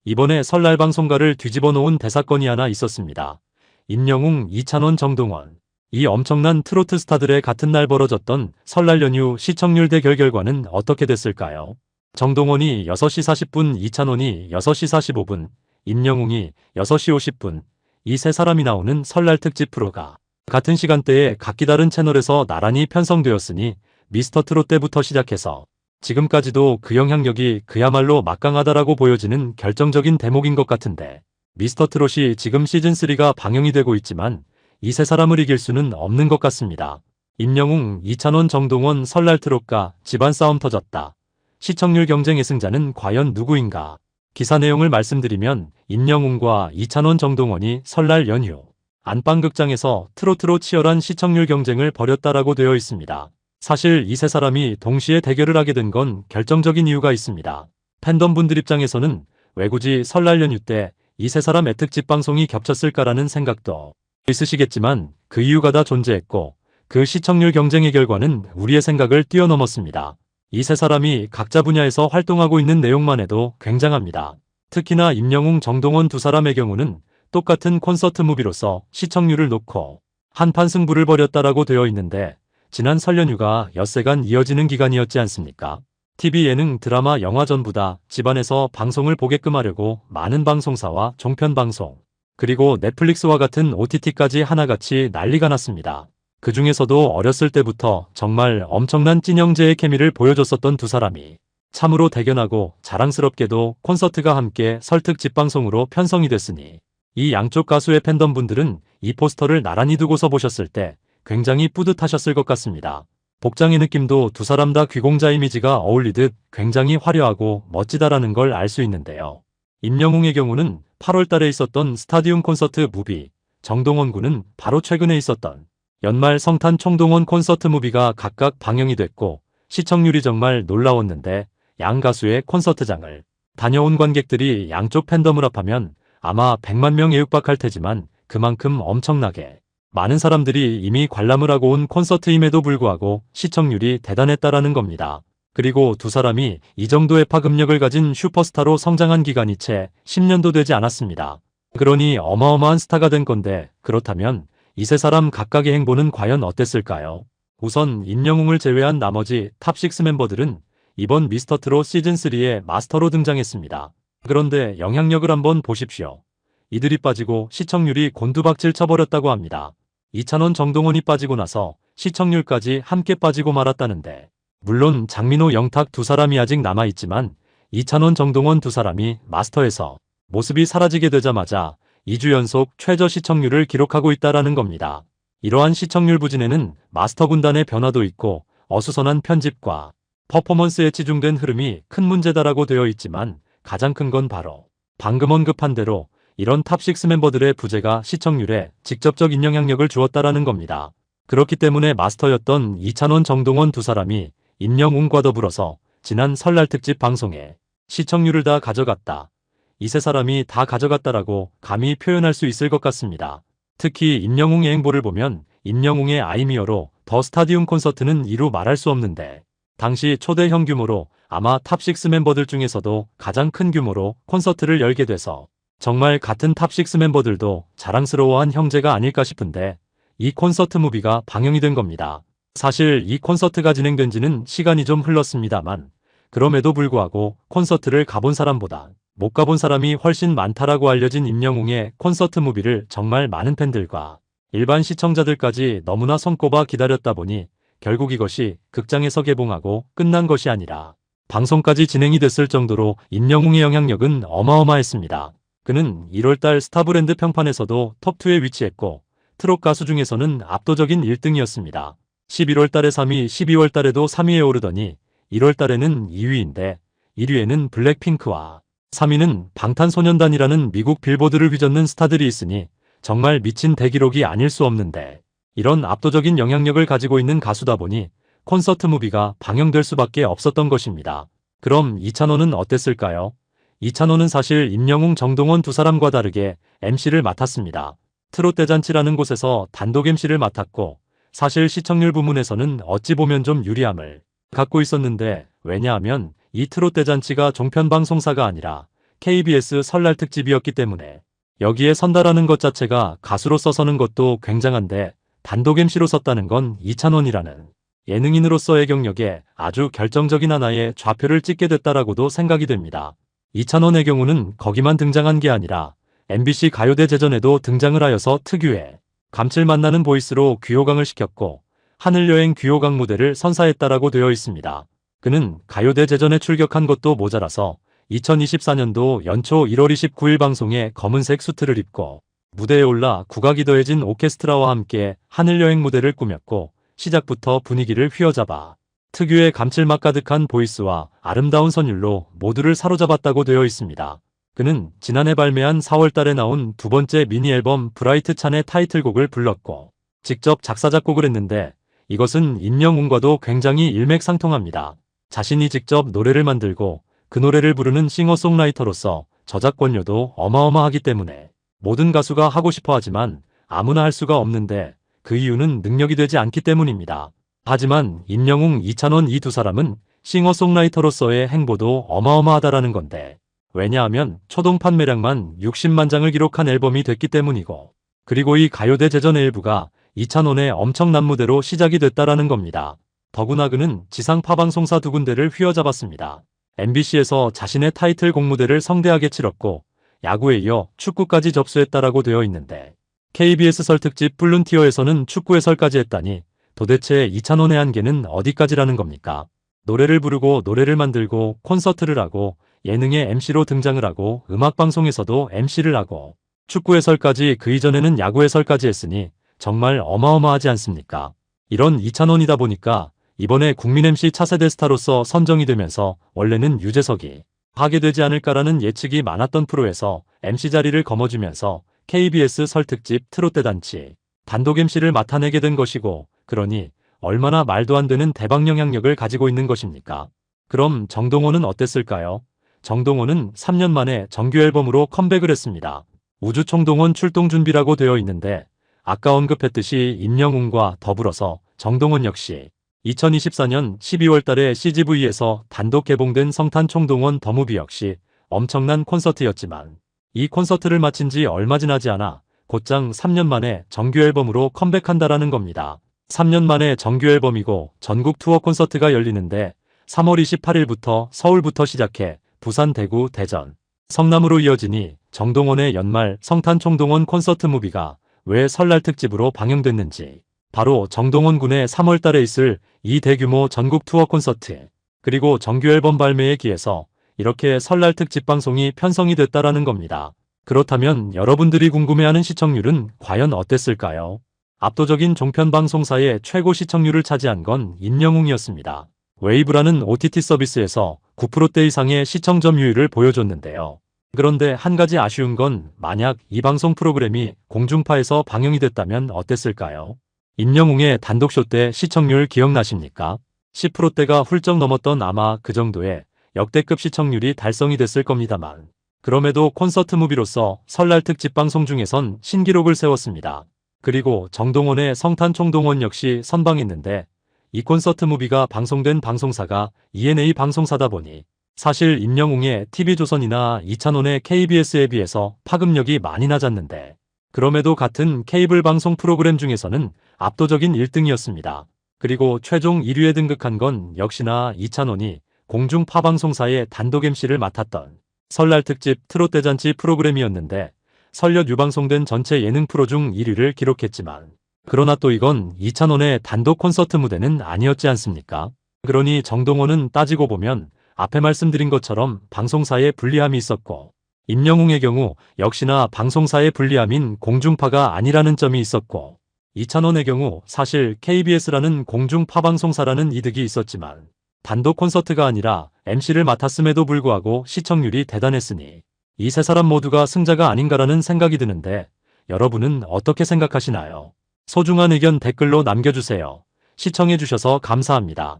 이번에 설날 방송가를 뒤집어 놓은 대사건이 하나 있었습니다. 임영웅, 이찬원, 정동원. 이 엄청난 트로트 스타들의 같은 날 벌어졌던 설날 연휴 시청률 대결 결과는 어떻게 됐을까요? 정동원이 6시 40분, 이찬원이 6시 45분, 임영웅이 6시 50분. 이 세 사람이 나오는 설날 특집 프로가 같은 시간대에 각기 다른 채널에서 나란히 편성되었으니 미스터트롯 때부터 시작해서 지금까지도 그 영향력이 그야말로 막강하다라고 보여지는 결정적인 대목인 것 같은데, 미스터트롯이 지금 시즌3가 방영이 되고 있지만 이 세 사람을 이길 수는 없는 것 같습니다. 임영웅, 이찬원, 정동원 설날 트롯가 집안 싸움 터졌다. 시청률 경쟁의 승자는 과연 누구인가? 기사 내용을 말씀드리면 임영웅과 이찬원, 정동원이 설날 연휴 안방극장에서 트로트로 치열한 시청률 경쟁을 벌였다라고 되어 있습니다. 사실 이 세 사람이 동시에 대결을 하게 된 건 결정적인 이유가 있습니다. 팬덤분들 입장에서는 왜 굳이 설날 연휴 때 이 세 사람의 특집 방송이 겹쳤을까라는 생각도 있으시겠지만 그 이유가 다 존재했고 그 시청률 경쟁의 결과는 우리의 생각을 뛰어넘었습니다. 이 세 사람이 각자 분야에서 활동하고 있는 내용만 해도 굉장합니다. 특히나 임영웅, 정동원 두 사람의 경우는 똑같은 콘서트 무비로서 시청률을 놓고 한판 승부를 벌였다라고 되어 있는데, 지난 설 연휴가 엿새간 이어지는 기간이었지 않습니까? TV 예능, 드라마, 영화 전부 다 집안에서 방송을 보게끔 하려고 많은 방송사와 종편 방송, 그리고 넷플릭스와 같은 OTT까지 하나같이 난리가 났습니다. 그 중에서도 어렸을 때부터 정말 엄청난 찐형제의 케미를 보여줬었던 두 사람이 참으로 대견하고 자랑스럽게도 콘서트가 함께 설 특집 방송으로 편성이 됐으니 이 양쪽 가수의 팬덤분들은 이 포스터를 나란히 두고서 보셨을 때 굉장히 뿌듯하셨을 것 같습니다. 복장의 느낌도 두 사람 다 귀공자 이미지가 어울리듯 굉장히 화려하고 멋지다라는 걸 알 수 있는데요. 임영웅의 경우는 8월 달에 있었던 스타디움 콘서트 무비, 정동원 군은 바로 최근에 있었던 연말 성탄 총동원 콘서트 무비가 각각 방영이 됐고 시청률이 정말 놀라웠는데, 양 가수의 콘서트장을 다녀온 관객들이 양쪽 팬덤을 합하면 아마 100만 명에 육박할 테지만 그만큼 엄청나게 많은 사람들이 이미 관람을 하고 온 콘서트임에도 불구하고 시청률이 대단했다라는 겁니다. 그리고 두 사람이 이 정도의 파급력을 가진 슈퍼스타로 성장한 기간이 채 10년도 되지 않았습니다. 그러니 어마어마한 스타가 된 건데, 그렇다면 이 세 사람 각각의 행보는 과연 어땠을까요? 우선 임영웅을 제외한 나머지 탑6 멤버들은 이번 미스터트롯 시즌3의 마스터로 등장했습니다. 그런데 영향력을 한번 보십시오. 이들이 빠지고 시청률이 곤두박질 쳐버렸다고 합니다. 이찬원, 정동원이 빠지고 나서 시청률까지 함께 빠지고 말았다는데, 물론 장민호, 영탁 두 사람이 아직 남아있지만 이찬원, 정동원 두 사람이 마스터에서 모습이 사라지게 되자마자 2주 연속 최저 시청률을 기록하고 있다라는 겁니다. 이러한 시청률 부진에는 마스터 군단의 변화도 있고 어수선한 편집과 퍼포먼스에 치중된 흐름이 큰 문제다라고 되어 있지만, 가장 큰 건 바로 방금 언급한 대로 이런 탑6 멤버들의 부재가 시청률에 직접적인 영향력을 주었다라는 겁니다. 그렇기 때문에 마스터였던 이찬원, 정동원 두 사람이 임영웅과 더불어서 지난 설날 특집 방송에 시청률을 다 가져갔다. 이 세 사람이 다 가져갔다라고 감히 표현할 수 있을 것 같습니다. 특히 임영웅의 행보를 보면 임영웅의 아이미어로 더 스타디움 콘서트는 이루 말할 수 없는데, 당시 초대형 규모로 아마 탑6 멤버들 중에서도 가장 큰 규모로 콘서트를 열게 돼서 정말 같은 탑6 멤버들도 자랑스러워한 형제가 아닐까 싶은데, 이 콘서트 무비가 방영이 된 겁니다. 사실 이 콘서트가 진행된 지는 시간이 좀 흘렀습니다만 그럼에도 불구하고 콘서트를 가본 사람보다 못 가본 사람이 훨씬 많다라고 알려진 임영웅의 콘서트 무비를 정말 많은 팬들과 일반 시청자들까지 너무나 손꼽아 기다렸다 보니 결국 이것이 극장에서 개봉하고 끝난 것이 아니라 방송까지 진행이 됐을 정도로 임영웅의 영향력은 어마어마했습니다. 그는 1월달 스타브랜드 평판에서도 톱2에 위치했고 트롯 가수 중에서는 압도적인 1등이었습니다. 11월달에 3위, 12월달에도 3위에 오르더니 1월달에는 2위인데 1위에는 블랙핑크와 3위는 방탄소년단이라는 미국 빌보드를 휘젓는 스타들이 있으니 정말 미친 대기록이 아닐 수 없는데, 이런 압도적인 영향력을 가지고 있는 가수다 보니 콘서트 무비가 방영될 수밖에 없었던 것입니다. 그럼 이찬원은 어땠을까요? 이찬원은 사실 임영웅, 정동원 두 사람과 다르게 MC를 맡았습니다. 트롯 대잔치라는 곳에서 단독 MC를 맡았고, 사실 시청률 부문에서는 어찌 보면 좀 유리함을 갖고 있었는데, 왜냐하면 이 트롯 대잔치가 종편 방송사가 아니라 KBS 설날 특집이었기 때문에 여기에 선다라는 것 자체가 가수로서 서는 것도 굉장한데 단독 MC로 섰다는 건 이찬원이라는 예능인으로서의 경력에 아주 결정적인 하나의 좌표를 찍게 됐다라고도 생각이 됩니다. 이찬원의 경우는 거기만 등장한 게 아니라 MBC 가요대제전에도 등장을 하여서 특유의 감칠맛 나는 보이스로 귀호강을 시켰고 하늘여행 귀호강 무대를 선사했다라고 되어 있습니다. 그는 가요대제전에 출격한 것도 모자라서 2024년도 연초 1월 29일 방송에 검은색 수트를 입고 무대에 올라 국악이 더해진 오케스트라와 함께 하늘여행 무대를 꾸몄고 시작부터 분위기를 휘어잡아 특유의 감칠맛 가득한 보이스와 아름다운 선율로 모두를 사로잡았다고 되어 있습니다. 그는 지난해 발매한 4월 달에 나온 두 번째 미니 앨범 브라이트 찬의 타이틀곡을 불렀고 직접 작사 작곡을 했는데 이것은 임영웅과도 굉장히 일맥상통합니다. 자신이 직접 노래를 만들고 그 노래를 부르는 싱어송라이터로서 저작권료도 어마어마하기 때문에 모든 가수가 하고 싶어 하지만 아무나 할 수가 없는데 그 이유는 능력이 되지 않기 때문입니다. 하지만 임영웅, 이찬원 이 두 사람은 싱어송라이터로서의 행보도 어마어마하다라는 건데 왜냐하면 초동 판매량만 60만 장을 기록한 앨범이 됐기 때문이고 그리고 이 가요대제전의 일부가 이찬원의 엄청난 무대로 시작이 됐다라는 겁니다. 더구나 그는 지상 파방송사 두 군데를 휘어잡았습니다. MBC에서 자신의 타이틀곡 무대를 성대하게 치렀고 야구에 이어 축구까지 접수했다라고 되어 있는데 KBS 설 특집 플룬티어에서는 축구 해설까지 했다니 도대체 이찬원의 한계는 어디까지라는 겁니까? 노래를 부르고 노래를 만들고 콘서트를 하고 예능에 MC로 등장을 하고 음악방송에서도 MC를 하고 축구 해설까지 그 이전에는 야구 해설까지 했으니 정말 어마어마하지 않습니까? 이런 이찬원이다 보니까 이번에 국민 MC 차세대 스타로서 선정이 되면서 원래는 유재석이 하게 되지 않을까라는 예측이 많았던 프로에서 MC 자리를 거머쥐면서 KBS 설 특집 트롯대잔치 단독 MC를 맡아내게 된 것이고 그러니 얼마나 말도 안 되는 대박 영향력을 가지고 있는 것입니까? 그럼 정동원은 어땠을까요? 정동원은 3년 만에 정규 앨범으로 컴백을 했습니다. 우주총동원 출동 준비라고 되어 있는데 아까 언급했듯이 임영웅과 더불어서 정동원 역시 2024년 12월 달에 CGV에서 단독 개봉된 성탄총동원 더 무비 역시 엄청난 콘서트였지만 이 콘서트를 마친 지 얼마 지나지 않아 곧장 3년 만에 정규 앨범으로 컴백한다라는 겁니다. 3년 만에 정규 앨범이고 전국 투어 콘서트가 열리는데 3월 28일부터 서울부터 시작해 부산, 대구, 대전, 성남으로 이어지니 정동원의 연말 성탄총동원 콘서트 무비가 왜 설날 특집으로 방영됐는지 바로 정동원 군의 3월 달에 있을 이 대규모 전국 투어 콘서트 그리고 정규 앨범 발매에 기해서 이렇게 설날 특집 방송이 편성이 됐다라는 겁니다. 그렇다면 여러분들이 궁금해하는 시청률은 과연 어땠을까요? 압도적인 종편 방송사의 최고 시청률을 차지한 건 임영웅이었습니다. 웨이브라는 OTT 서비스에서 9%대 이상의 시청 점유율을 보여줬는데요. 그런데 한 가지 아쉬운 건 만약 이 방송 프로그램이 공중파에서 방영이 됐다면 어땠을까요? 임영웅의 단독쇼 때 시청률 기억나십니까? 10%대가 훌쩍 넘었던 아마 그 정도의 역대급 시청률이 달성이 됐을 겁니다만 그럼에도 콘서트 무비로서 설날 특집 방송 중에선 신기록을 세웠습니다. 그리고 정동원의 성탄총동원 역시 선방했는데 이 콘서트 무비가 방송된 방송사가 ENA 방송사다 보니 사실 임영웅의 TV조선이나 이찬원의 KBS에 비해서 파급력이 많이 낮았는데 그럼에도 같은 케이블 방송 프로그램 중에서는 압도적인 1등이었습니다. 그리고 최종 1위에 등극한 건 역시나 이찬원이 공중파방송사의 단독 MC를 맡았던 설날 특집 트롯대잔치 프로그램이었는데 설엿 유방송된 전체 예능 프로 중 1위를 기록했지만 그러나 또 이건 이찬원의 단독 콘서트 무대는 아니었지 않습니까? 그러니 정동원은 따지고 보면 앞에 말씀드린 것처럼 방송사에 불리함이 있었고 임영웅의 경우 역시나 방송사의 불리함인 공중파가 아니라는 점이 있었고 이찬원의 경우 사실 KBS라는 공중파방송사라는 이득이 있었지만 단독 콘서트가 아니라 MC를 맡았음에도 불구하고 시청률이 대단했으니 이 세 사람 모두가 승자가 아닌가라는 생각이 드는데 여러분은 어떻게 생각하시나요? 소중한 의견 댓글로 남겨주세요. 시청해주셔서 감사합니다.